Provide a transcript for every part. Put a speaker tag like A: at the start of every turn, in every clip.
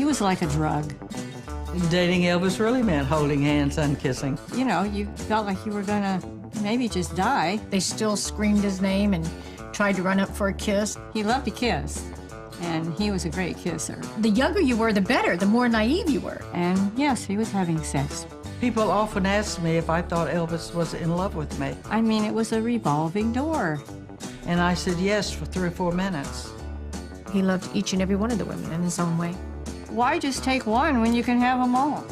A: he was like a drug.
B: Dating Elvis really meant holding hands and kissing.
A: You know, you felt like you were gonna maybe just die.
C: They still screamed his name and tried to run up for a kiss.
A: He loved to kiss, and he was a great kisser.
C: The younger you were, the better, the more naive you were.
A: And yes, he was having sex.
B: People often asked me if I thought Elvis was in love with me.
A: I mean, it was a revolving door.
B: And I said yes for 3 or 4 minutes.
C: He loved each and every one of the women in his own way.
A: Why just take one when you can have them all?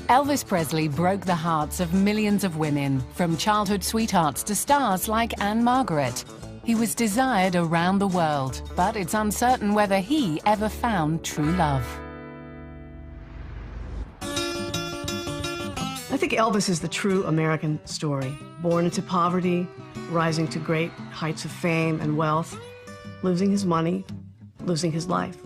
D: Elvis Presley broke the hearts of millions of women, from childhood sweethearts to stars like Anne Margaret. He was desired around the world, but it's uncertain whether he ever found true love.
E: I think Elvis is the true American story. Born into poverty, rising to great heights of fame and wealth, losing his money, losing his life.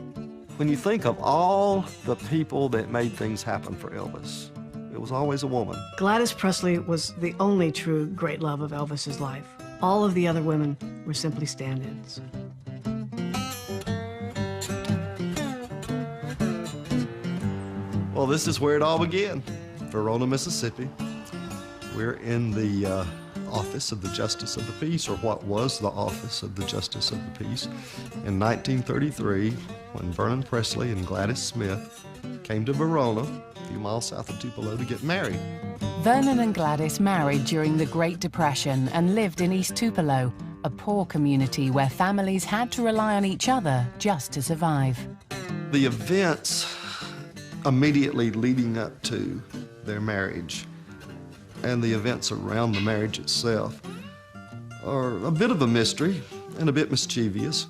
F: When you think of all the people that made things happen for Elvis, it was always a woman.
E: Gladys Presley was the only true great love of Elvis's life. All of the other women were simply stand-ins.
F: Well, this is where it all began. Verona, Mississippi. We're in the office of the Justice of the Peace, or what was the office of the Justice of the Peace, in 1933, when Vernon Presley and Gladys Smith came to Verona, a few miles south of Tupelo, to get married.
D: Vernon and Gladys married during the Great Depression and lived in East Tupelo, a poor community where families had to rely on each other just to survive.
F: The events immediately leading up to their marriage and the events around the marriage itself are a bit of a mystery and a bit mischievous.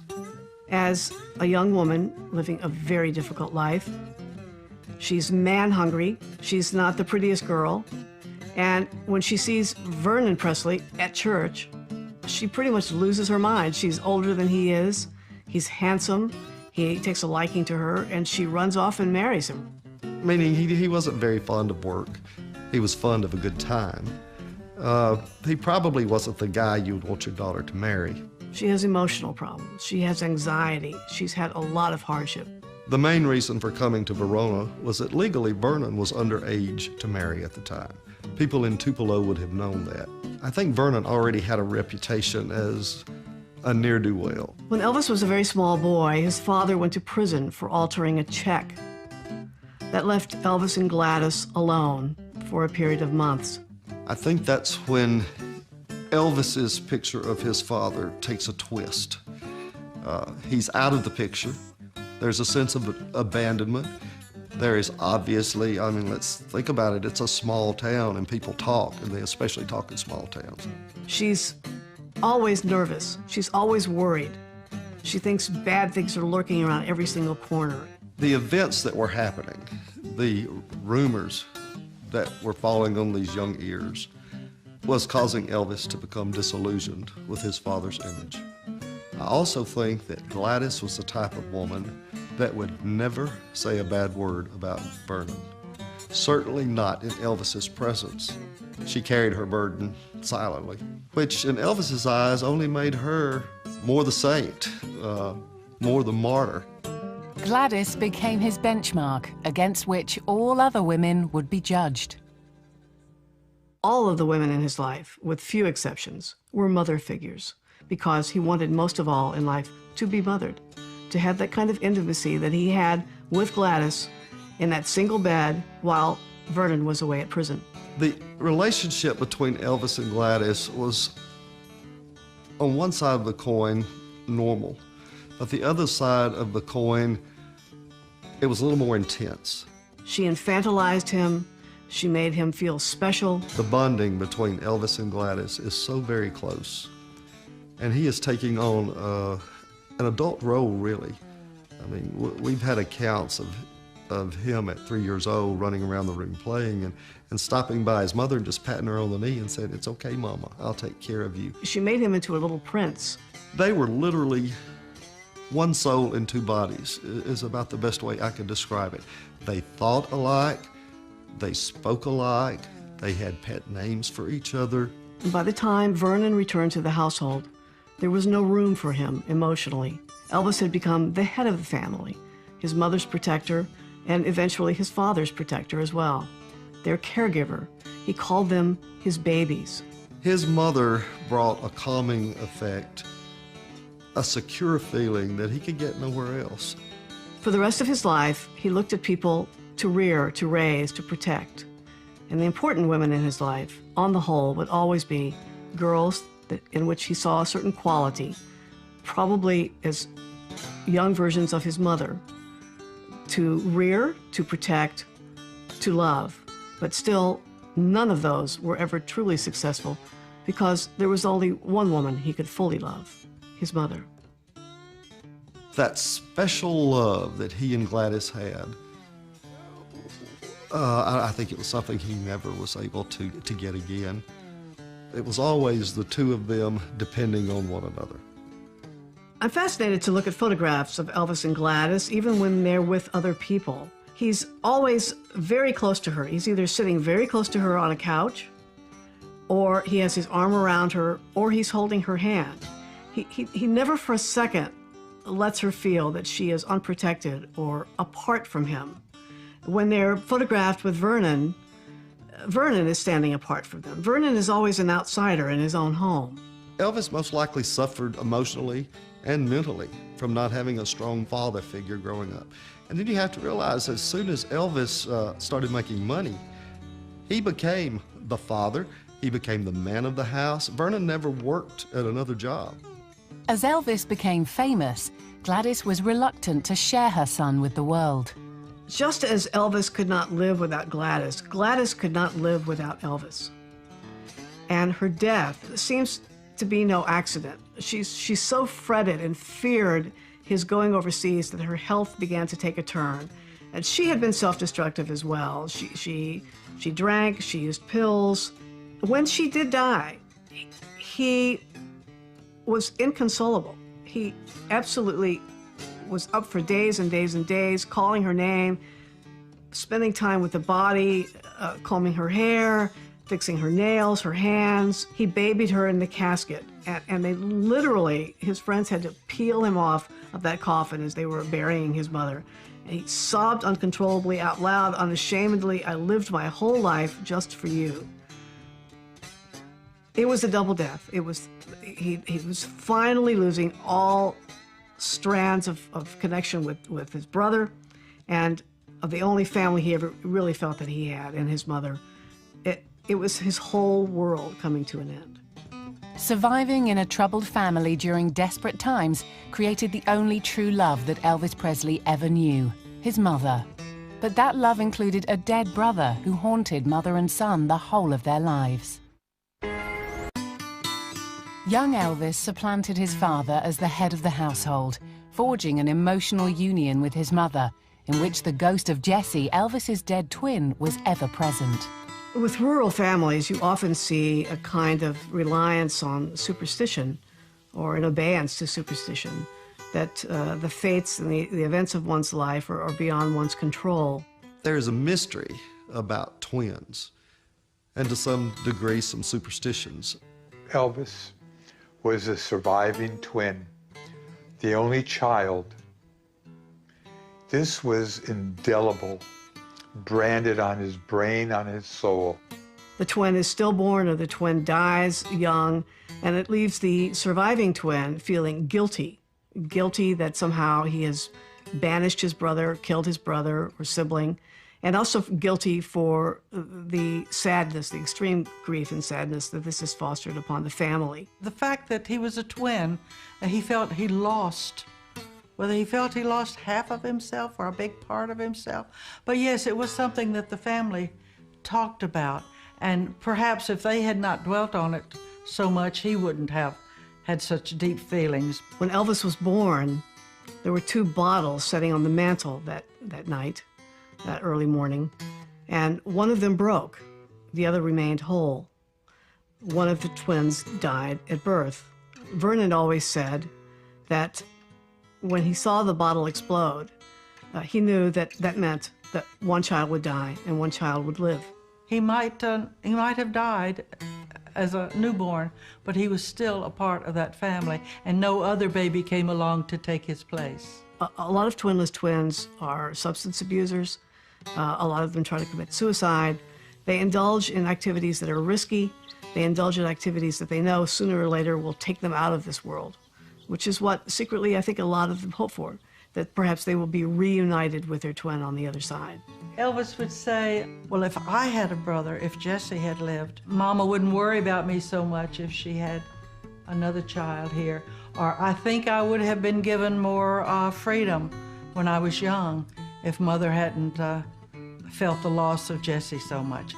E: As a young woman living a very difficult life, she's man-hungry, she's not the prettiest girl, and when she sees Vernon Presley at church, she pretty much loses her mind. She's older than he is, he's handsome, he takes a liking to her, and she runs off and marries him.
F: Meaning he wasn't very fond of work. He was fond of a good time. He probably wasn't the guy you would want your daughter to marry.
E: She has emotional problems. She has anxiety. She's had a lot of hardship.
F: The main reason for coming to Verona was that legally Vernon was underage to marry at the time. People in Tupelo would have known that. I think Vernon already had a reputation as a ne'er-do-well.
E: When Elvis was a very small boy, his father went to prison for altering a check. That left Elvis and Gladys alone for a period of months.
F: I think that's when Elvis's picture of his father takes a twist. He's out of the picture. There's a sense of abandonment. There is obviously, I mean, let's think about it. It's a small town and people talk, and they especially talk in small towns.
E: She's always nervous. She's always worried. She thinks bad things are lurking around every single corner.
F: The events that were happening, the rumors that were falling on these young ears, was causing Elvis to become disillusioned with his father's image. I also think that Gladys was the type of woman that would never say a bad word about Vernon. Certainly not in Elvis's presence. She carried her burden silently, which in Elvis's eyes only made her more the saint, more the martyr.
D: Gladys became his benchmark, against which all other women would be judged.
E: All of the women in his life, with few exceptions, were mother figures, because he wanted most of all in life to be mothered, to have that kind of intimacy that he had with Gladys in that single bed while Vernon was away at prison.
F: The relationship between Elvis and Gladys was, on one side of the coin, normal, but the other side of the coin, it was a little more intense.
E: She infantilized him. She made him feel special.
F: The bonding between Elvis and Gladys is so very close. And he is taking on an adult role, really. I mean, we've had accounts of him at 3 years old running around the room playing and stopping by his mother and just patting her on the knee and said, "It's okay, Mama, I'll take care of you."
E: She made him into a little prince.
F: They were literally one soul in two bodies, is about the best way I could describe it. They thought alike, they spoke alike, they had pet names for each other.
E: And by the time Vernon returned to the household, there was no room for him emotionally. Elvis had become the head of the family, his mother's protector, and eventually his father's protector as well, their caregiver. He called them his babies.
F: His mother brought a calming effect, a secure feeling that he could get nowhere else.
E: For the rest of his life, he looked at people to rear, to raise, to protect. And the important women in his life, on the whole, would always be girls in which he saw a certain quality, probably as young versions of his mother, to rear, to protect, to love. But still, none of those were ever truly successful because there was only one woman he could fully love, his mother.
F: That special love that he and Gladys had, I think it was something he never was able to get again. It was always the two of them depending on one another.
E: I'm fascinated to look at photographs of Elvis and Gladys, even when they're with other people. He's always very close to her. He's either sitting very close to her on a couch, or he has his arm around her, or he's holding her hand. He never for a second lets her feel that she is unprotected or apart from him. When they're photographed with Vernon, Vernon is standing apart from them. Vernon is always an outsider in his own home.
F: Elvis most likely suffered emotionally and mentally from not having a strong father figure growing up. And then you have to realize, as soon as Elvis started making money, he became the father, he became the man of the house. Vernon never worked at another job.
D: As Elvis became famous, Gladys was reluctant to share her son with the world.
E: Just as Elvis could not live without Gladys, Gladys could not live without Elvis. And her death seems to be no accident. She's so fretted and feared his going overseas that her health began to take a turn. And she had been self-destructive as well. She drank, she used pills. When she did die, he was inconsolable. He absolutely was up for days and days and days, calling her name, spending time with the body, combing her hair, fixing her nails, her hands. He babied her in the casket, and they literally, his friends had to peel him off of that coffin as they were burying his mother. And he sobbed uncontrollably out loud, unashamedly, "I lived my whole life just for you." It was a double death. He was finally losing all strands of connection with his brother and of the only family he ever really felt that he had, and his mother. It was his whole world coming to an end.
D: Surviving in a troubled family during desperate times created the only true love that Elvis Presley ever knew, his mother. But that love included a dead brother who haunted mother and son the whole of their lives. Young Elvis supplanted his father as the head of the household, forging an emotional union with his mother, in which the ghost of Jesse, Elvis's dead twin, was ever present.
E: With rural families, you often see a kind of reliance on superstition or an abeyance to superstition, that the fates and the events of one's life are beyond one's control.
F: There's a mystery about twins, and to some degree, some superstitions.
G: Elvis was a surviving twin, the only child. This was indelible, branded on his brain, on his soul.
E: The twin is stillborn or the twin dies young, and it leaves the surviving twin feeling guilty that somehow he has banished his brother, killed his brother or sibling, and also guilty for the sadness, the extreme grief and sadness that this has fostered upon the family.
B: The fact that he was a twin, he felt he lost. Whether he felt he lost half of himself or a big part of himself. But yes, it was something that the family talked about. And perhaps if they had not dwelt on it so much, he wouldn't have had such deep feelings.
E: When Elvis was born, there were 2 bottles sitting on the mantle that night, that early morning, and one of them broke. The other remained whole. One of the twins died at birth. Vernon always said that when he saw the bottle explode, he knew that meant that one child would die and one child would live.
B: He might have died as a newborn, but he was still a part of that family, and no other baby came along to take his place.
E: A lot of twinless twins are substance abusers. A lot of them try to commit suicide. They indulge in activities that are risky. They indulge in activities that they know sooner or later will take them out of this world, which is what secretly I think a lot of them hope for, that perhaps they will be reunited with their twin on the other side.
B: Elvis would say, well, if I had a brother, if Jesse had lived, Mama wouldn't worry about me so much if she had another child here. Or I think I would have been given more freedom when I was young if Mother hadn't felt the loss of Jesse so much.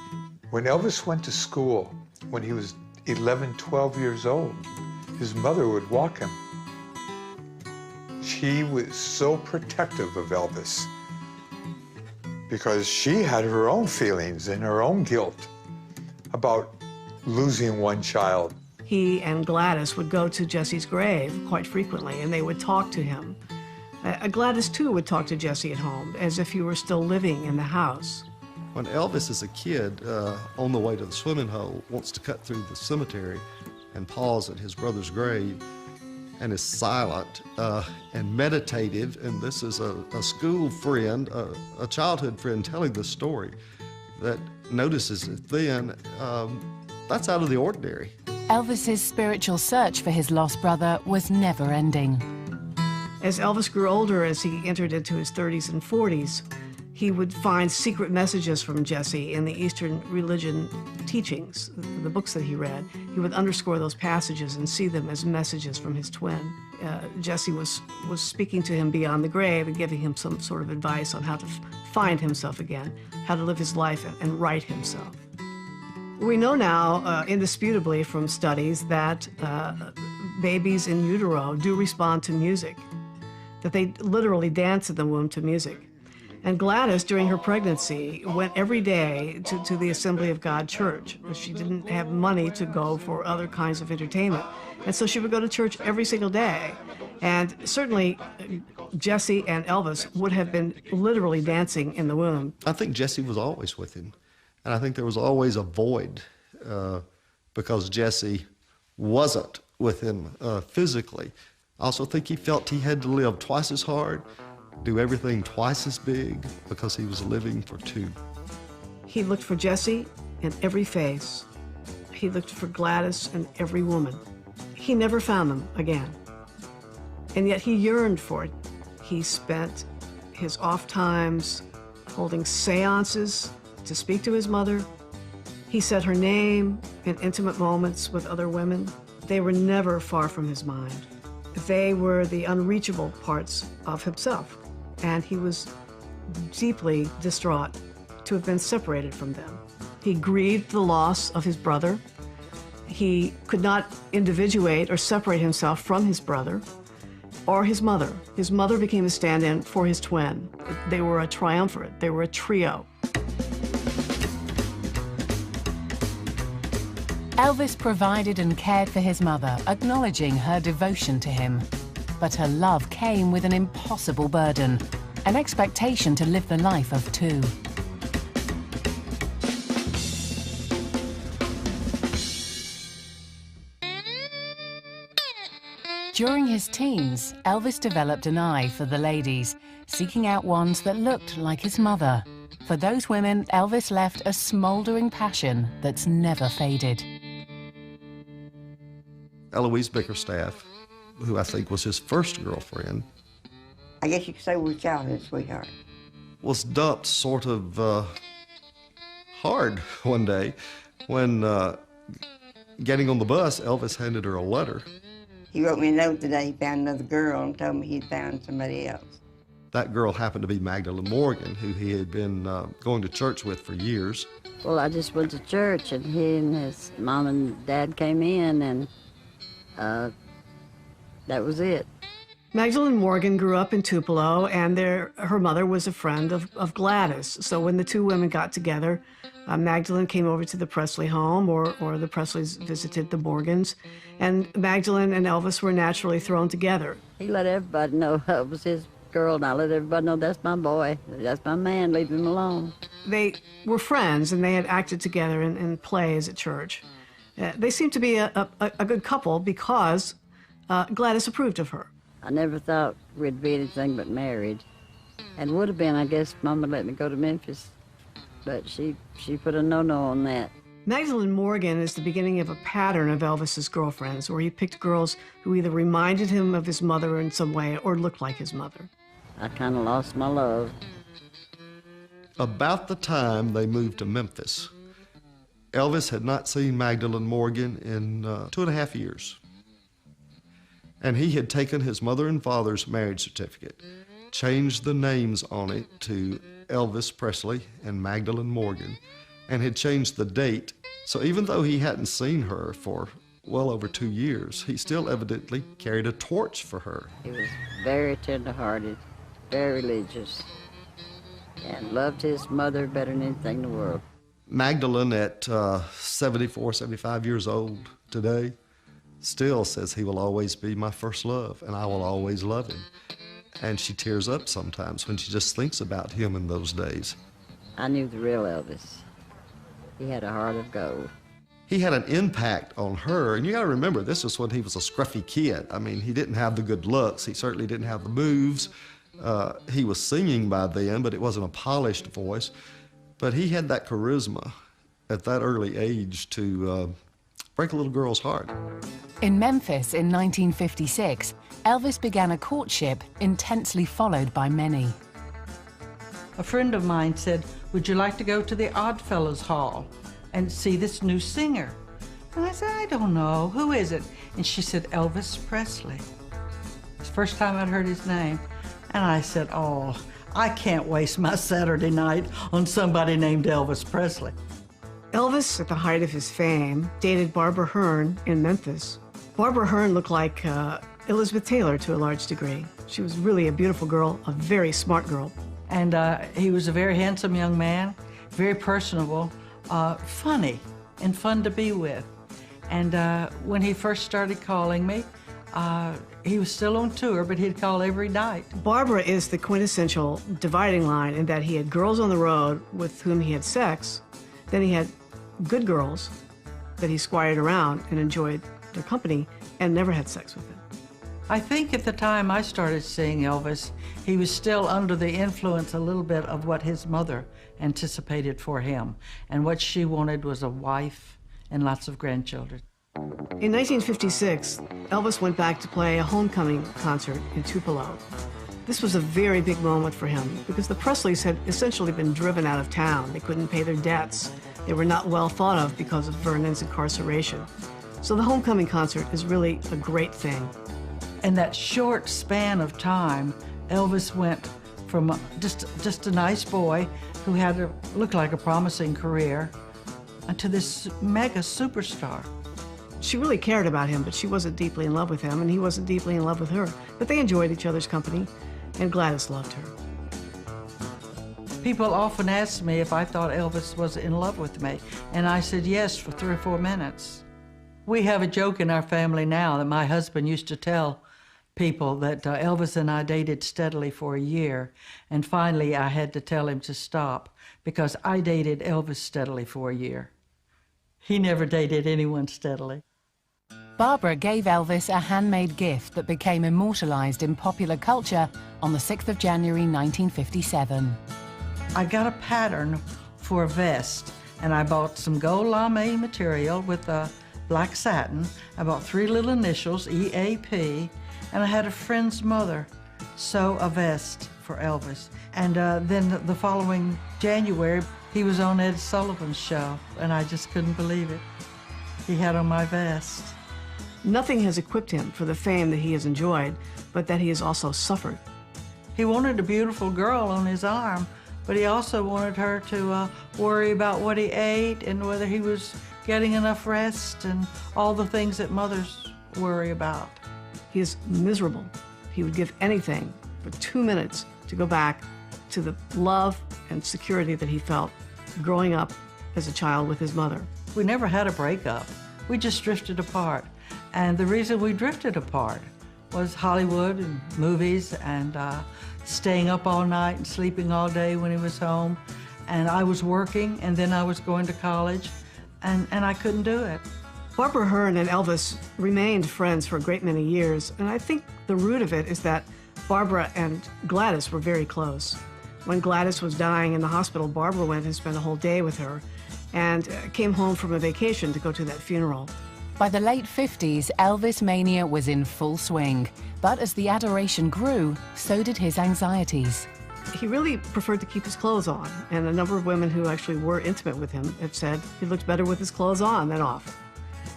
G: When Elvis went to school, when he was 11, 12 years old, his mother would walk him. She was so protective of Elvis because she had her own feelings and her own guilt about losing one child.
E: He and Gladys would go to Jesse's grave quite frequently, and they would talk to him. Gladys, too, would talk to Jesse at home, as if he were still living in the house.
F: When Elvis is a kid, on the way to the swimming hole, wants to cut through the cemetery and pause at his brother's grave, and is silent and meditative, and this is a school friend, a childhood friend telling this story, that notices it then, that's out of the ordinary.
D: Elvis's spiritual search for his lost brother was never ending.
E: As Elvis grew older, as he entered into his 30s and 40s, he would find secret messages from Jesse in the Eastern religion teachings, the books that he read. He would underscore those passages and see them as messages from his twin. Jesse was speaking to him beyond the grave and giving him some sort of advice on how to find himself again, how to live his life and right himself. We know now, indisputably from studies, that babies in utero do respond to music, that they literally dance in the womb to music. And Gladys, during her pregnancy, went every day to the Assembly of God church. She didn't have money to go for other kinds of entertainment. And so she would go to church every single day. And certainly, Jesse and Elvis would have been literally dancing in the womb.
F: I think Jesse was always with him. And I think there was always a void because Jesse wasn't with him physically. I also think he felt he had to live twice as hard, do everything twice as big, because he was living for two.
E: He looked for Jesse in every face. He looked for Gladys in every woman. He never found them again. And yet he yearned for it. He spent his off times holding seances to speak to his mother. He said her name in intimate moments with other women. They were never far from his mind. They were the unreachable parts of himself, and he was deeply distraught to have been separated from them. He grieved the loss of his brother. He could not individuate or separate himself from his brother or his mother. His mother became a stand-in for his twin. They were a triumvirate. They were a trio.
D: Elvis provided and cared for his mother, acknowledging her devotion to him. But her love came with an impossible burden, an expectation to live the life of two. During his teens, Elvis developed an eye for the ladies, seeking out ones that looked like his mother. For those women, Elvis left a smoldering passion that's never faded.
F: Eloise Bickerstaff, who I think was his first girlfriend,
H: I guess you could say we were childhood sweethearts.
F: was dumped sort of hard one day when getting on the bus, Elvis handed her a letter.
H: He wrote me a note today. He found another girl and told me he'd found somebody else.
F: That girl happened to be Magdalene Morgan, who he had been going to church with for years.
I: Well, I just went to church, and he and his mom and dad came in, and that was it.
E: Magdalene Morgan grew up in Tupelo, and her mother was a friend of Gladys. So when the two women got together, Magdalene came over to the Presley home, or the Presleys visited the Morgans, and Magdalene and Elvis were naturally thrown together.
I: He let everybody know it was his girl, and I let everybody know that's my boy, that's my man, leave him alone.
E: They were friends, and they had acted together in plays at church. They seemed to be a good couple because Gladys approved of her.
I: I never thought we'd be anything but married. And would have been, I guess, Mama let me go to Memphis. But she put a no-no on that.
E: Magdalene Morgan is the beginning of a pattern of Elvis's girlfriends, where he picked girls who either reminded him of his mother in some way or looked like his mother.
I: I kind of lost my love.
F: About the time they moved to Memphis, Elvis had not seen Magdalene Morgan in 2.5 years. And he had taken his mother and father's marriage certificate, changed the names on it to Elvis Presley and Magdalene Morgan, and had changed the date. So even though he hadn't seen her for well over 2 years, he still evidently carried a torch for her.
I: He was very tender-hearted, very religious, and loved his mother better than anything in the world.
F: Magdalene, at 74, 75 years old today, still says he will always be my first love, and I will always love him. And she tears up sometimes when she just thinks about him in those days.
I: I knew the real Elvis. He had a heart of gold.
F: He had an impact on her, and you gotta remember, this was when he was a scruffy kid. I mean, he didn't have the good looks, he certainly didn't have the moves. He was singing by then, but it wasn't a polished voice. But he had that charisma at that early age to break a little girl's heart.
D: In Memphis in 1956, Elvis began a courtship intensely followed by many.
B: A friend of mine said, "Would you like to go to the Oddfellows Hall and see this new singer?" And I said, "I don't know. Who is it?" And she said, "Elvis Presley." It's the first time I'd heard his name. And I said, "Oh, I can't waste my Saturday night on somebody named Elvis Presley."
E: Elvis, at the height of his fame, dated Barbara Hearn in Memphis. Barbara Hearn looked like Elizabeth Taylor to a large degree. She was really a beautiful girl, a very smart girl.
B: And he was a very handsome young man, very personable, funny, and fun to be with. And when he first started calling me, he was still on tour, but he'd call every night.
E: Barbara is the quintessential dividing line in that he had girls on the road with whom he had sex, then he had good girls that he squired around and enjoyed their company and never had sex with them.
B: I think at the time I started seeing Elvis, he was still under the influence a little bit of what his mother anticipated for him. And what she wanted was a wife and lots of grandchildren.
E: In 1956, Elvis went back to play a homecoming concert in Tupelo. This was a very big moment for him because the Presleys had essentially been driven out of town. They couldn't pay their debts. They were not well thought of because of Vernon's incarceration. So the homecoming concert is really a great thing.
B: In that short span of time, Elvis went from just a nice boy who looked like a promising career to this mega superstar.
E: She really cared about him, but she wasn't deeply in love with him, and he wasn't deeply in love with her. But they enjoyed each other's company, and Gladys loved her.
B: People often ask me if I thought Elvis was in love with me, and I said yes for 3 or 4 minutes. We have a joke in our family now that my husband used to tell people that Elvis and I dated steadily for a year, and finally I had to tell him to stop because I dated Elvis steadily for a year. He never dated anyone steadily.
D: Barbara gave Elvis a handmade gift that became immortalized in popular culture on the 6th of January 1957.
B: I got a pattern for a vest, and I bought some gold lame material with black satin. I bought 3 little initials, EAP, and I had a friend's mother sew a vest for Elvis. And then the following January, he was on Ed Sullivan's show, and I just couldn't believe it. He had on my vest.
E: Nothing has equipped him for the fame that he has enjoyed, but that he has also suffered.
B: He wanted a beautiful girl on his arm, but he also wanted her to worry about what he ate and whether he was getting enough rest and all the things that mothers worry about.
E: He is miserable. He would give anything for 2 minutes to go back to the love and security that he felt growing up as a child with his mother.
B: We never had a breakup. We just drifted apart. And the reason we drifted apart was Hollywood and movies and staying up all night and sleeping all day when he was home. And I was working, and then I was going to college, and I couldn't do it.
E: Barbara Hearn and Elvis remained friends for a great many years, and I think the root of it is that Barbara and Gladys were very close. When Gladys was dying in the hospital, Barbara went and spent a whole day with her and came home from a vacation to go to that funeral.
D: By the late 50s, Elvis mania was in full swing. But as the adoration grew, so did his anxieties.
E: He really preferred to keep his clothes on, and a number of women who actually were intimate with him have said he looked better with his clothes on than off.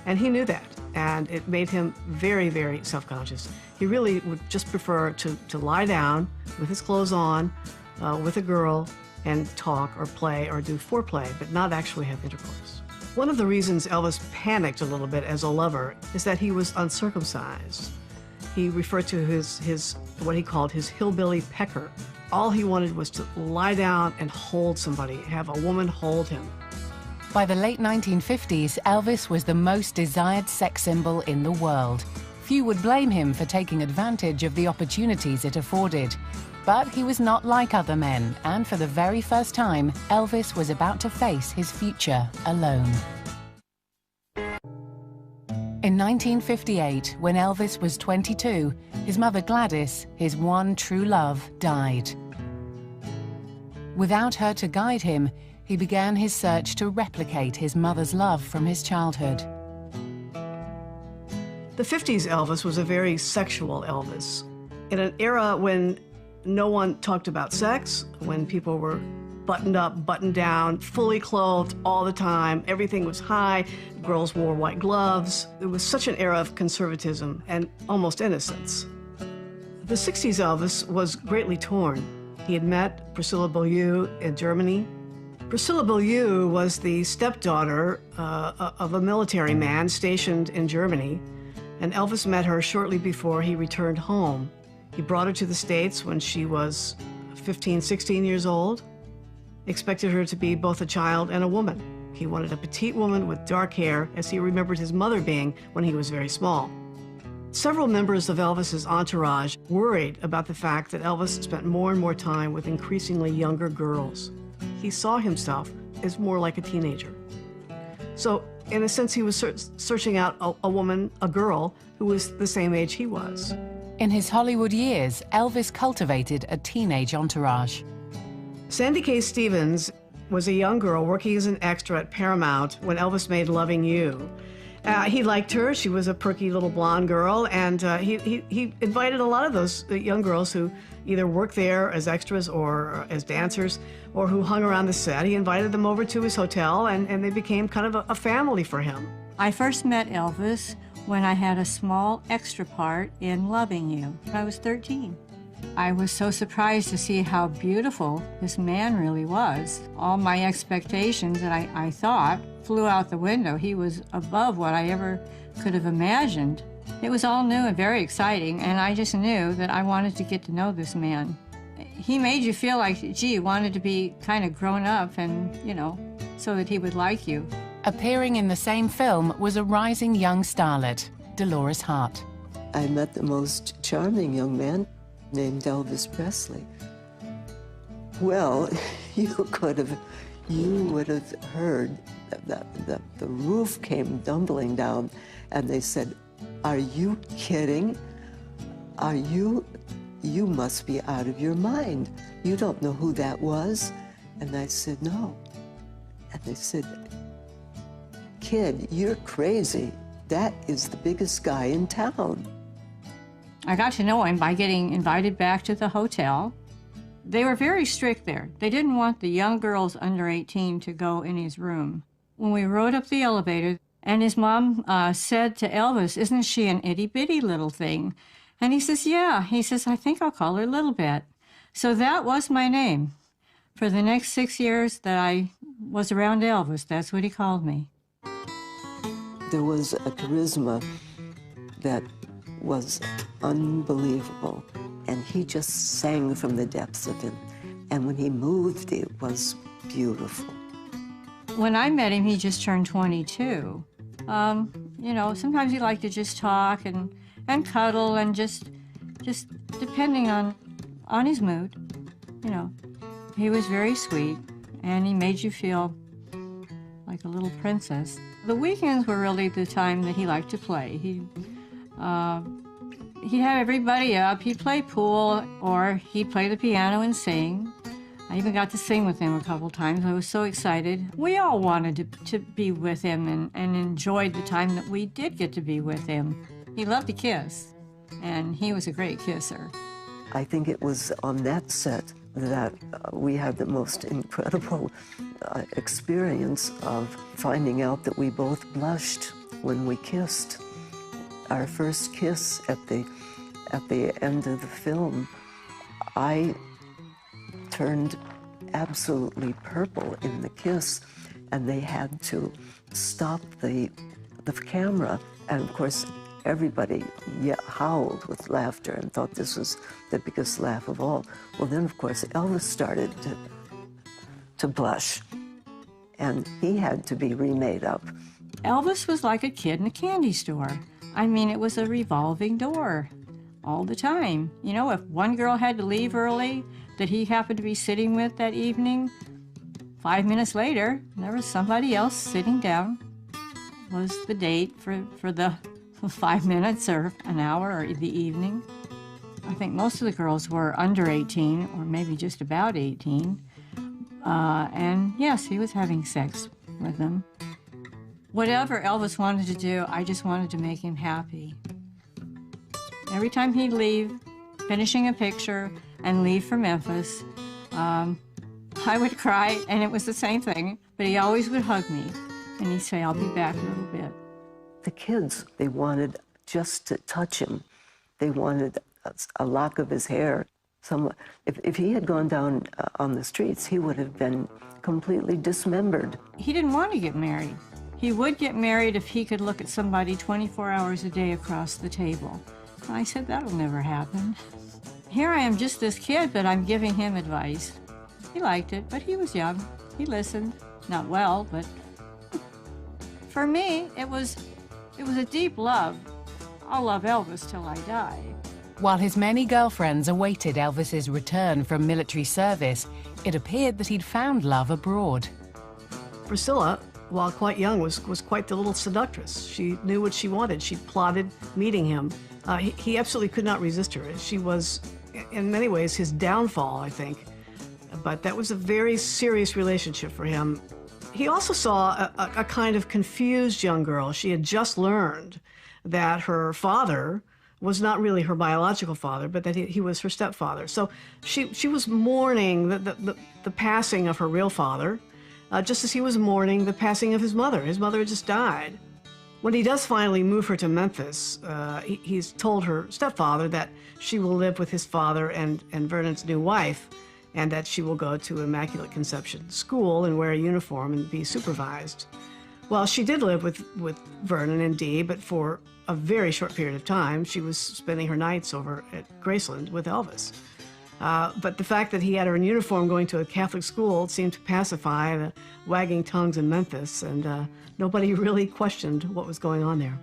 E: And he knew that, and it made him very, very self-conscious. He really would just prefer to lie down with his clothes on, with a girl, and talk or play or do foreplay, but not actually have intercourse. One of the reasons Elvis panicked a little bit as a lover is that he was uncircumcised. He referred to his what he called his hillbilly pecker. All he wanted was to lie down and hold somebody, have a woman hold him.
D: By the late 1950s, Elvis was the most desired sex symbol in the world. Few would blame him for taking advantage of the opportunities it afforded. But he was not like other men, and for the very first time, Elvis was about to face his future alone. In 1958, when Elvis was 22, his mother Gladys, his one true love, died. Without her to guide him, he began his search to replicate his mother's love from his childhood.
E: The 50s Elvis was a very sexual Elvis. In an era when no one talked about sex, when people were buttoned up, buttoned down, fully clothed all the time, everything was high, girls wore white gloves. It was such an era of conservatism and almost innocence. The 60s Elvis was greatly torn. He had met Priscilla Beaulieu in Germany. Priscilla Beaulieu was the stepdaughter of a military man stationed in Germany, and Elvis met her shortly before he returned home. He brought her to the States when she was 15, 16 years old, expected her to be both a child and a woman. He wanted a petite woman with dark hair, as he remembered his mother being when he was very small. Several members of Elvis's entourage worried about the fact that Elvis spent more and more time with increasingly younger girls. He saw himself as more like a teenager. So, in a sense, he was searching out a woman, a girl, who was the same age he was.
D: In his Hollywood years, Elvis cultivated a teenage entourage.
E: Sandy Kay Stevens was a young girl working as an extra at Paramount when Elvis made Loving You. He liked her. She was a perky little blonde girl, and he invited a lot of those young girls who either worked there as extras or as dancers or who hung around the set. He invited them over to his hotel, and they became kind of a family for him.
A: I first met Elvis when I had a small extra part in Loving You. I was 13. I was so surprised to see how beautiful this man really was. All my expectations that I thought flew out the window. He was above what I ever could have imagined. It was all new and very exciting, and I just knew that I wanted to get to know this man. He made you feel like, gee, you wanted to be kind of grown up and, you know, so that he would like you.
D: Appearing in the same film was a rising young starlet, Dolores Hart.
J: I met the most charming young man named Elvis Presley. Well, you would have heard that the roof came tumbling down, and they said, "Are you kidding? You must be out of your mind. You don't know who that was?" And I said, "No." And they said, "Kid, you're crazy. That is the biggest guy in town."
A: I got to know him by getting invited back to the hotel. They were very strict there. They didn't want the young girls under 18 to go in his room. When we rode up the elevator, and his mom said to Elvis, "Isn't she an itty-bitty little thing?" And he says, "Yeah." He says, "I think I'll call her Little Bit." So that was my name. For the next 6 years that I was around Elvis, that's what he called me.
J: There was a charisma that was unbelievable, and he just sang from the depths of him. And when he moved, it was beautiful.
A: When I met him, he just turned 22. You know, sometimes he liked to just talk and cuddle and just depending on his mood, you know. He was very sweet, and he made you feel like a little princess. The weekends were really the time that he liked to play. He'd have everybody up. He'd play pool, or he'd play the piano and sing. I even got to sing with him a couple times. I was so excited. We all wanted to be with him and enjoyed the time that we did get to be with him. He loved to kiss, and he was a great kisser.
J: I think it was on that set that we had the most incredible experience of finding out that we both blushed when we kissed. Our first kiss at the end of the film, I turned absolutely purple in the kiss, and they had to stop the camera, and of course everybody howled with laughter and thought this was the biggest laugh of all. Well, then of course Elvis started to blush, and he had to be remade up.
A: Elvis was like a kid in a candy store. I mean, it was a revolving door all the time. You know, if one girl had to leave early that he happened to be sitting with that evening, 5 minutes later, there was somebody else sitting down. Was the date for the 5 minutes or an hour or the evening. I think most of the girls were under 18 or maybe just about 18. And yes, he was having sex with them. Whatever Elvis wanted to do, I just wanted to make him happy. Every time he'd leave, finishing a picture, and leave for Memphis, I would cry, and it was the same thing, but he always would hug me, and he'd say, "I'll be back in a little bit."
J: The kids, they wanted just to touch him. They wanted a lock of his hair. If he had gone down on the streets, he would have been completely dismembered.
A: He didn't want to get married. He would get married if he could look at somebody 24 hours a day across the table. I said, that'll never happen. Here I am, just this kid, but I'm giving him advice. He liked it, but he was young. He listened. Not well, but for me, it was a deep love. I'll love Elvis till I die.
D: While his many girlfriends awaited Elvis's return from military service, it appeared that he'd found love abroad.
E: Priscilla, while quite young, was quite the little seductress. She knew what she wanted. She plotted meeting him. He absolutely could not resist her. She was, in many ways, his downfall, I think. But that was a very serious relationship for him. He also saw a kind of confused young girl. She had just learned that her father was not really her biological father, but that he was her stepfather. So she was mourning the passing of her real father, just as he was mourning the passing of his mother. His mother had just died. When he does finally move her to Memphis, he's told her stepfather that she will live with his father and Vernon's new wife, and that she will go to Immaculate Conception School and wear a uniform and be supervised. Well, she did live with Vernon and Dee, but for a very short period of time. She was spending her nights over at Graceland with Elvis. But the fact that he had her in uniform going to a Catholic school seemed to pacify the wagging tongues in Memphis, and nobody really questioned what was going on there.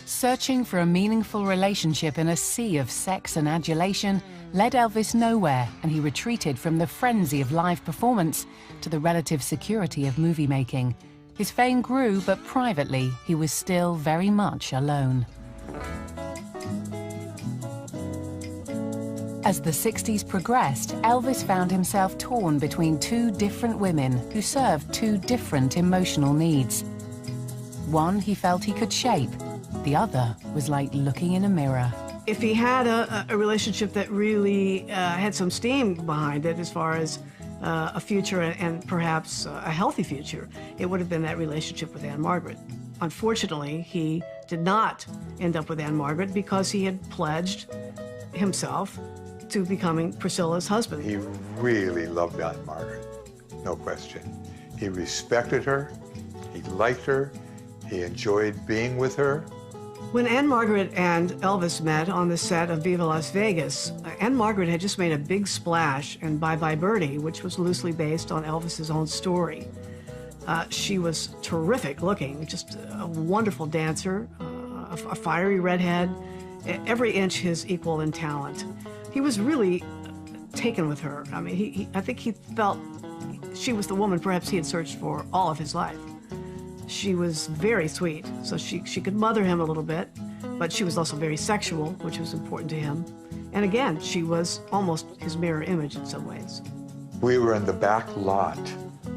D: Searching for a meaningful relationship in a sea of sex and adulation led Elvis nowhere, and he retreated from the frenzy of live performance to the relative security of movie making. His fame grew, but privately, he was still very much alone. As the 60s progressed, Elvis found himself torn between two different women who served two different emotional needs. One he felt he could shape. The other was like looking in a mirror.
E: If he had a relationship that really had some steam behind it as far as a future and perhaps a healthy future, it would have been that relationship with Anne Margaret. Unfortunately, he did not end up with Anne Margaret because he had pledged himself to becoming Priscilla's husband.
G: He really loved Aunt Margaret, no question. He respected her, he liked her, he enjoyed being with her.
E: When Anne Margaret and Elvis met on the set of Viva Las Vegas, Anne Margaret had just made a big splash in Bye Bye Birdie, which was loosely based on Elvis's own story. She was terrific looking, just a wonderful dancer, a fiery redhead, every inch his equal in talent. He was really taken with her. I mean, I think he felt She was the woman perhaps he had searched for all of his life. She was very sweet, so she could mother him a little bit, but she was also very sexual, which was important to him. And again, she was almost his mirror image in some ways.
G: We were in the back lot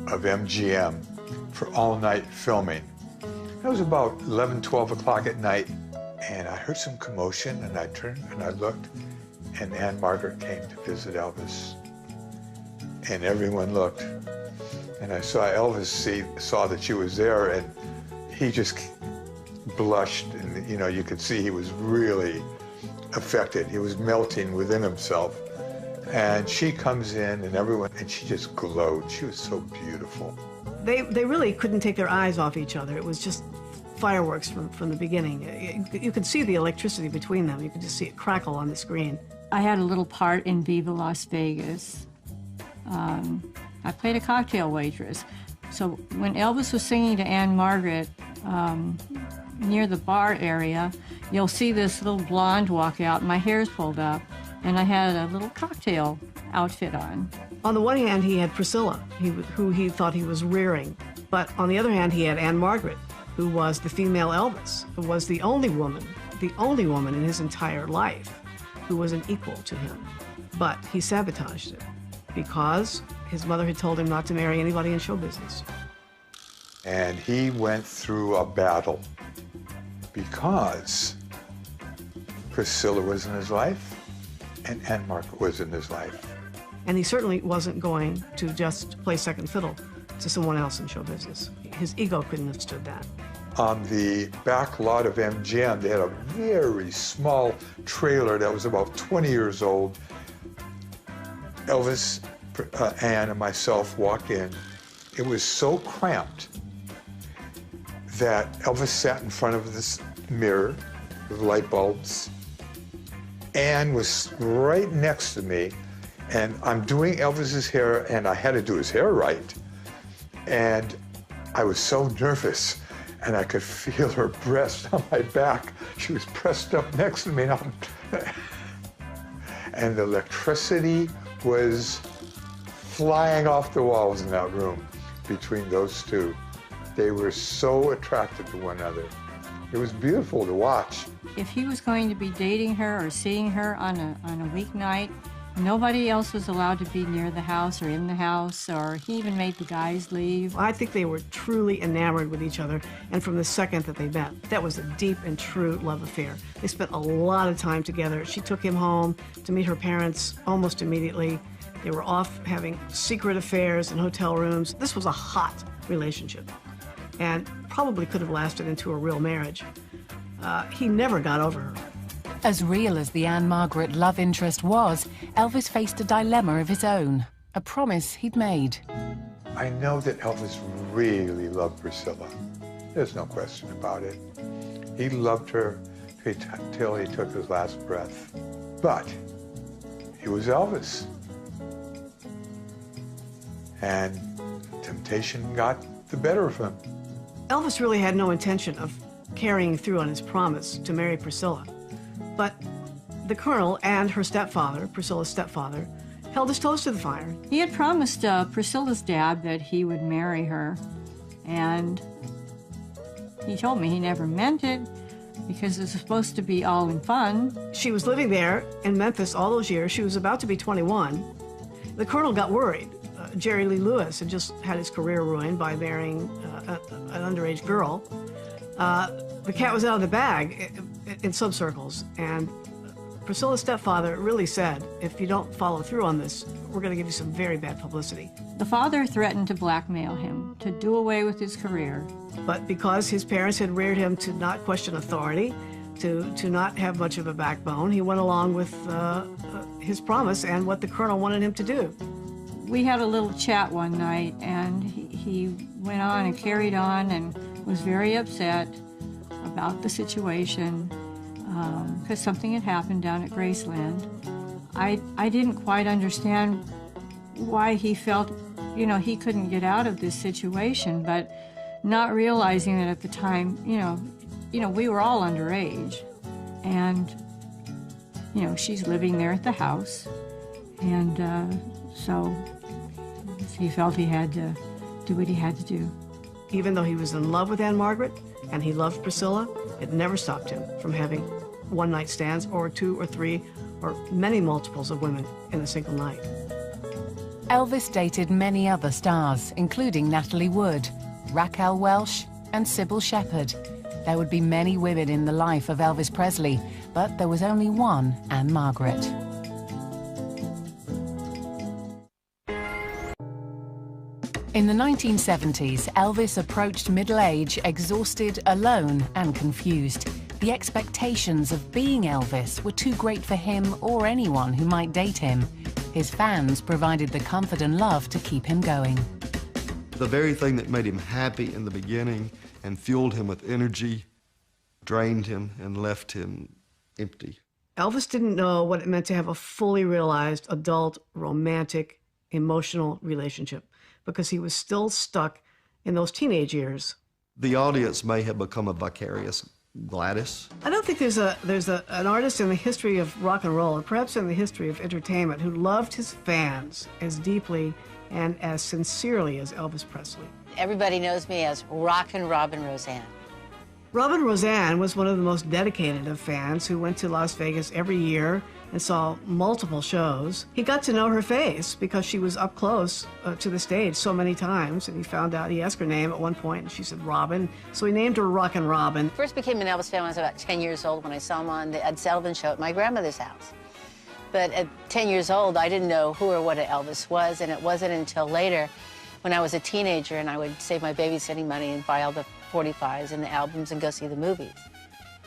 G: of MGM for all-night filming. It was about 11, 12 o'clock at night, and I heard some commotion, and I turned and I looked, and Anne Margaret came to visit Elvis. And everyone looked, and I saw Elvis saw that she was there, and he just blushed, and you know, you could see he was really affected. He was melting within himself. And she comes in, and she just glowed. She was so beautiful.
E: They really couldn't take their eyes off each other. It was just fireworks from the beginning. You could see the electricity between them. You could just see it crackle on the screen.
A: I had a little part in Viva Las Vegas. I played a cocktail waitress. So when Elvis was singing to Anne Margaret near the bar area, you'll see this little blonde walk out. My hair's pulled up, and I had a little cocktail outfit on.
E: On the one hand, he had Priscilla, who he thought he was rearing. But on the other hand, he had Anne Margaret, who was the female Elvis, who was the only woman in his entire life who was an equal to him. But he sabotaged it because his mother had told him not to marry anybody in show business.
G: And he went through a battle because Priscilla was in his life and Anne Margaret was in his life.
E: And he certainly wasn't going to just play second fiddle to someone else in show business. His ego couldn't have stood that.
G: On the back lot of MGM, they had a very small trailer that was about 20 years old. Elvis, Anne, and myself walked in. It was so cramped that Elvis sat in front of this mirror with light bulbs. Anne was right next to me, and I'm doing Elvis's hair, and I had to do his hair right. And I was so nervous, and I could feel her breast on my back. She was pressed up next to me, and the electricity was flying off the walls in that room between those two. They were so attracted to one another. It was beautiful to watch.
A: If he was going to be dating her or seeing her on a weeknight, nobody else was allowed to be near the house or in the house, or he even made the guys leave.
E: I think they were truly enamored with each other, and from the second that they met, that was a deep and true love affair. They spent a lot of time together. She took him home to meet her parents almost immediately. They were off having secret affairs in hotel rooms. This was a hot relationship, and probably could have lasted into a real marriage. He never got over her.
D: As real as the Anne Margaret love interest was, Elvis faced a dilemma of his own, a promise he'd made.
G: I know that Elvis really loved Priscilla. There's no question about it. He loved her till he took his last breath. But he was Elvis. And temptation got the better of him.
E: Elvis really had no intention of carrying through on his promise to marry Priscilla. But the Colonel and her stepfather, Priscilla's stepfather, held his toes to the fire.
A: He had promised Priscilla's dad that he would marry her, and he told me he never meant it because it was supposed to be all in fun.
E: She was living there in Memphis all those years. She was about to be 21. The Colonel got worried. Jerry Lee Lewis had just had his career ruined by marrying an underage girl. The cat was out of the bag in some circles, and Priscilla's stepfather really said, if you don't follow through on this, we're going to give you some very bad publicity.
A: The father threatened to blackmail him, to do away with his career.
E: But because his parents had reared him to not question authority, to not have much of a backbone, he went along with his promise and what the Colonel wanted him to do.
A: We had a little chat one night, and he went on and carried on and was very upset about the situation because something had happened down at Graceland. I didn't quite understand why he felt, he couldn't get out of this situation, but not realizing that at the time, we were all underage, and, she's living there at the house, and so He felt he had to do what he had to do.
E: Even though he was in love with Anne Margaret and he loved Priscilla, it never stopped him from having one-night stands or 2 or 3 or many multiples of women in a single night.
D: Elvis dated many other stars, including Natalie Wood, Raquel Welch, and Sybil Shepherd. There would be many women in the life of Elvis Presley, but there was only one, Anne Margaret. In the 1970s, Elvis approached middle age exhausted, alone, and confused. The expectations of being Elvis were too great for him or anyone who might date him. His fans provided the comfort and love to keep him going.
F: The very thing that made him happy in the beginning and fueled him with energy drained him and left him empty.
E: Elvis didn't know what it meant to have a fully realized adult, romantic, emotional relationship because he was still stuck in those teenage years.
F: The audience may have become a vicarious Gladys.
E: I don't think there's an artist in the history of rock and roll, and perhaps in the history of entertainment, who loved his fans as deeply and as sincerely as Elvis Presley.
K: Everybody knows me as Rockin' Robin Roseanne.
E: Robin Roseanne was one of the most dedicated of fans who went to Las Vegas every year and saw multiple shows. He got to know her face because she was up close to the stage so many times, and he found out, he asked her name at one point, and she said Robin, so he named her Rockin' Robin.
K: First became an Elvis fan when I was about 10 years old when I saw him on the Ed Sullivan Show at my grandmother's house. But at 10 years old, I didn't know who or what an Elvis was, and it wasn't until later when I was a teenager and I would save my babysitting money and buy all the 45s and the albums and go see the movies.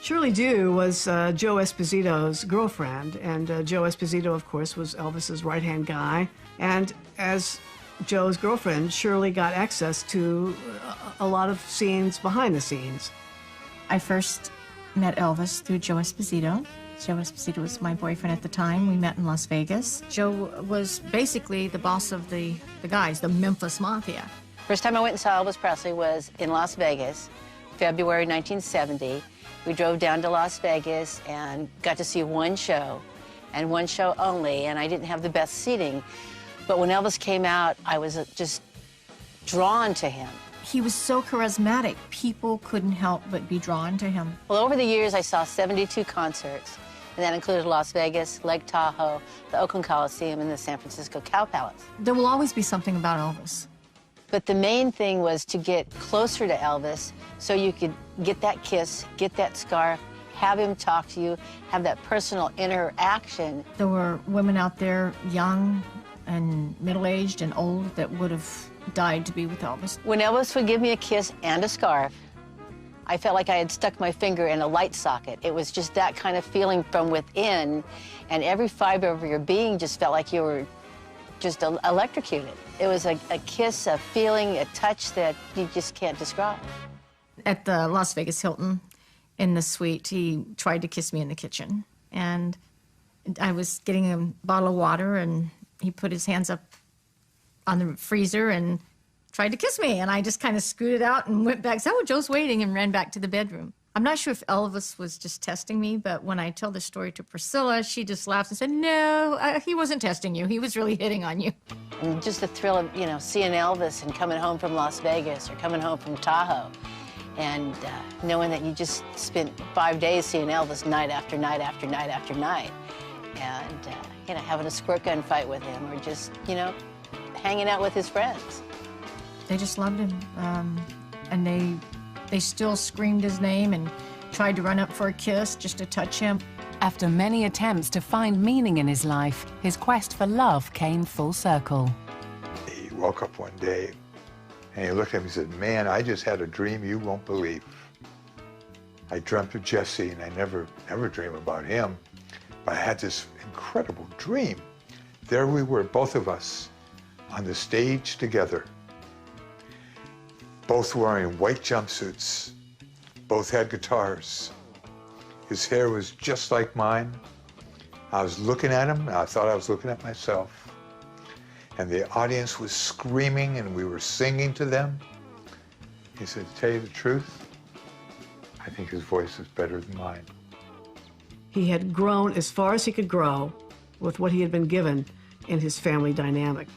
E: Shirley Dew was Joe Esposito's girlfriend, and Joe Esposito, of course, was Elvis's right-hand guy. And as Joe's girlfriend, Shirley got access to a lot of scenes behind the scenes.
C: I first met Elvis through Joe Esposito. Joe Esposito was my boyfriend at the time. We met in Las Vegas. Joe was basically the boss of the guys, the Memphis Mafia.
K: First time I went and saw Elvis Presley was in Las Vegas, February 1970. We drove down to Las Vegas and got to see one show, and one show only, and I didn't have the best seating. But when Elvis came out, I was just drawn to him.
C: He was so charismatic, people couldn't help but be drawn to him.
K: Well, over the years, I saw 72 concerts, and that included Las Vegas, Lake Tahoe, the Oakland Coliseum, and the San Francisco Cow Palace.
C: There will always be something about Elvis.
K: But the main thing was to get closer to Elvis so you could get that kiss, get that scarf, have him talk to you, have that personal interaction.
C: There were women out there, young and middle-aged and old, that would have died to be with Elvis.
K: When Elvis would give me a kiss and a scarf, I felt like I had stuck my finger in a light socket. It was just that kind of feeling from within, and every fiber of your being just felt like you were just electrocuted. It was a kiss, a feeling, a touch that you just can't describe.
C: At the Las Vegas Hilton, in the suite, he tried to kiss me in the kitchen. And I was getting a bottle of water, and he put his hands up on the freezer and tried to kiss me. And I just kind of scooted out and went back, said, "Oh, Joe's waiting," and ran back to the bedroom. I'm not sure if Elvis was just testing me, but when I tell the story to Priscilla, she just laughs and said, "No, he wasn't testing you. He was really hitting on you."
K: And just the thrill of, you know, seeing Elvis and coming home from Las Vegas or coming home from Tahoe, and knowing that you just spent 5 days seeing Elvis night after night after night after night, and you know, having a squirt gun fight with him, or just, you know, hanging out with his friends.
C: They just loved him, and they still screamed his name and tried to run up for a kiss just to touch him.
D: After many attempts to find meaning in his life, his quest for love came full circle.
G: He woke up one day and he looked at me and said, "Man, I just had a dream you won't believe. I dreamt of Jesse, and I never dream about him, but I had this incredible dream. There we were, both of us, on the stage together, both wearing white jumpsuits, both had guitars. His hair was just like mine. I was looking at him, and I thought I was looking at myself. And the audience was screaming, and we were singing to them." He said, "To tell you the truth, I think his voice is better than mine."
E: He had grown as far as he could grow with what he had been given in his family dynamic.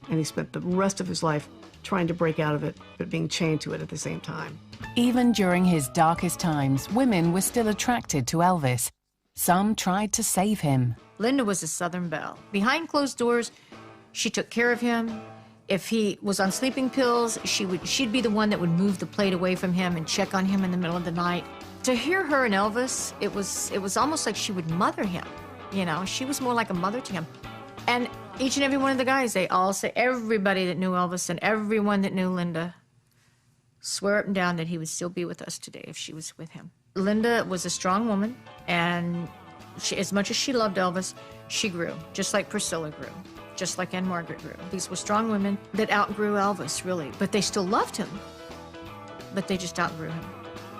E: And he spent the rest of his life trying to break out of it, but being chained to it at the same time.
D: Even during his darkest times, women were still attracted to Elvis. Some tried to save him.
C: Linda was a Southern belle. Behind closed doors, she took care of him. If he was on sleeping pills, she'd be the one that would move the plate away from him and check on him in the middle of the night. To hear her and Elvis, it was almost like she would mother him. You know, she was more like a mother to him. And each and every one of the guys, they all say, everybody that knew Elvis and everyone that knew Linda, swear up and down that he would still be with us today if she was with him. Linda was a strong woman, and as much as she loved Elvis, she grew, just like Priscilla grew, just like Anne Margaret grew. These were strong women that outgrew Elvis, really, but they still loved him, but they just outgrew him.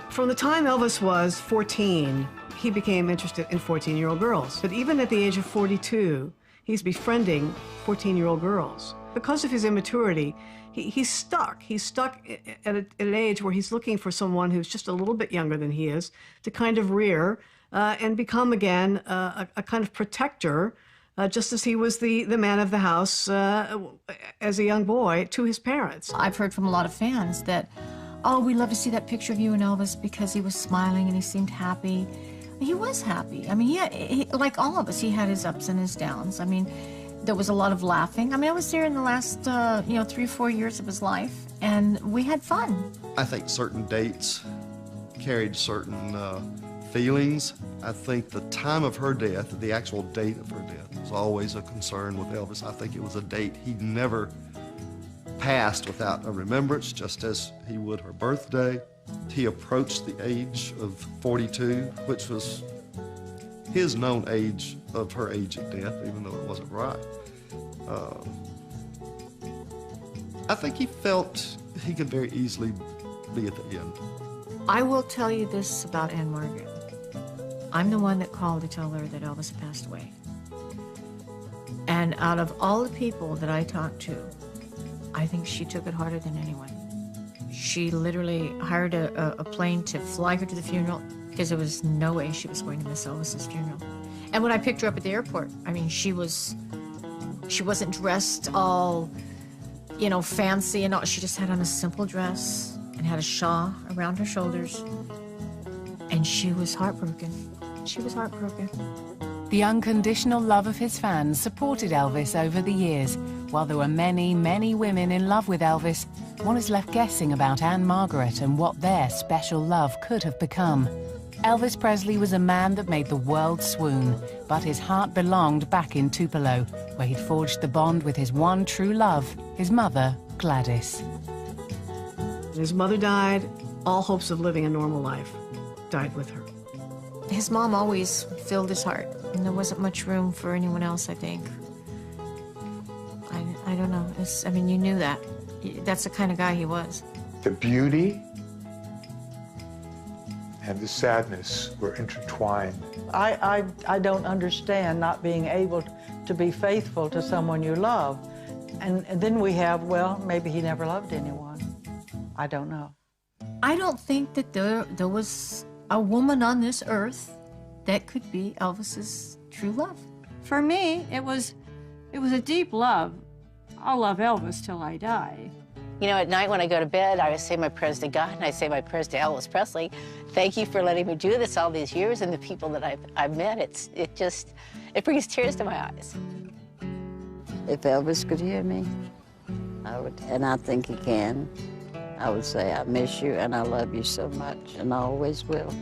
E: From the time Elvis was 14, he became interested in 14-year-old girls. But even at the age of 42, he's befriending 14-year-old girls. Because of his immaturity, he's stuck. He's stuck at an age where he's looking for someone who's just a little bit younger than he is to kind of rear and become again a kind of protector, just as he was the man of the house as a young boy to his parents.
C: I've heard from a lot of fans that, oh, we love to see that picture of you and Elvis because he was smiling and he seemed happy. He was happy. I mean, he like all of us, he had his ups and his downs. I mean, there was a lot of laughing. I mean, I was there in the last, 3 or 4 years of his life, and we had fun.
F: I think certain dates carried certain feelings. I think the time of her death, the actual date of her death, was always a concern with Elvis. I think it was a date he never passed without a remembrance, just as he would her birthday. He approached the age of 42, which was his known age of her age at death, even though it wasn't right. I think he felt he could very easily be at the end.
C: I will tell you this about Anne Margaret. I'm the one that called to tell her that Elvis had passed away. And out of all the people that I talked to, I think she took it harder than anyone. She literally hired a plane to fly her to the funeral because there was no way she was going to miss Elvis's funeral. And when I picked her up at the airport, I mean, she wasn't dressed all, fancy and all. She just had on a simple dress and had a shawl around her shoulders. And she was heartbroken. She was heartbroken.
D: The unconditional love of his fans supported Elvis over the years. While there were many, many women in love with Elvis, one is left guessing about Anne Margaret and what their special love could have become. Elvis Presley was a man that made the world swoon, but his heart belonged back in Tupelo, where he'd forged the bond with his one true love, his mother, Gladys.
E: His mother died. All hopes of living a normal life died with her.
C: His mom always filled his heart, and there wasn't much room for anyone else, I think. I don't know. You knew that. That's the kind of guy he was.
G: The beauty and the sadness were intertwined.
B: I don't understand not being able to be faithful to someone you love. And then we have, well, maybe he never loved anyone. I don't know.
C: I don't think that there was a woman on this earth that could be Elvis's true love.
A: For me, it was a deep love. I'll love Elvis till I die.
K: At night when I go to bed, I say my prayers to God, and I say my prayers to Elvis Presley. Thank you for letting me do this all these years, and the people that I've met. It brings tears to my eyes.
I: If Elvis could hear me, I would, and I think he can, I would say, I miss you and I love you so much, and I always will.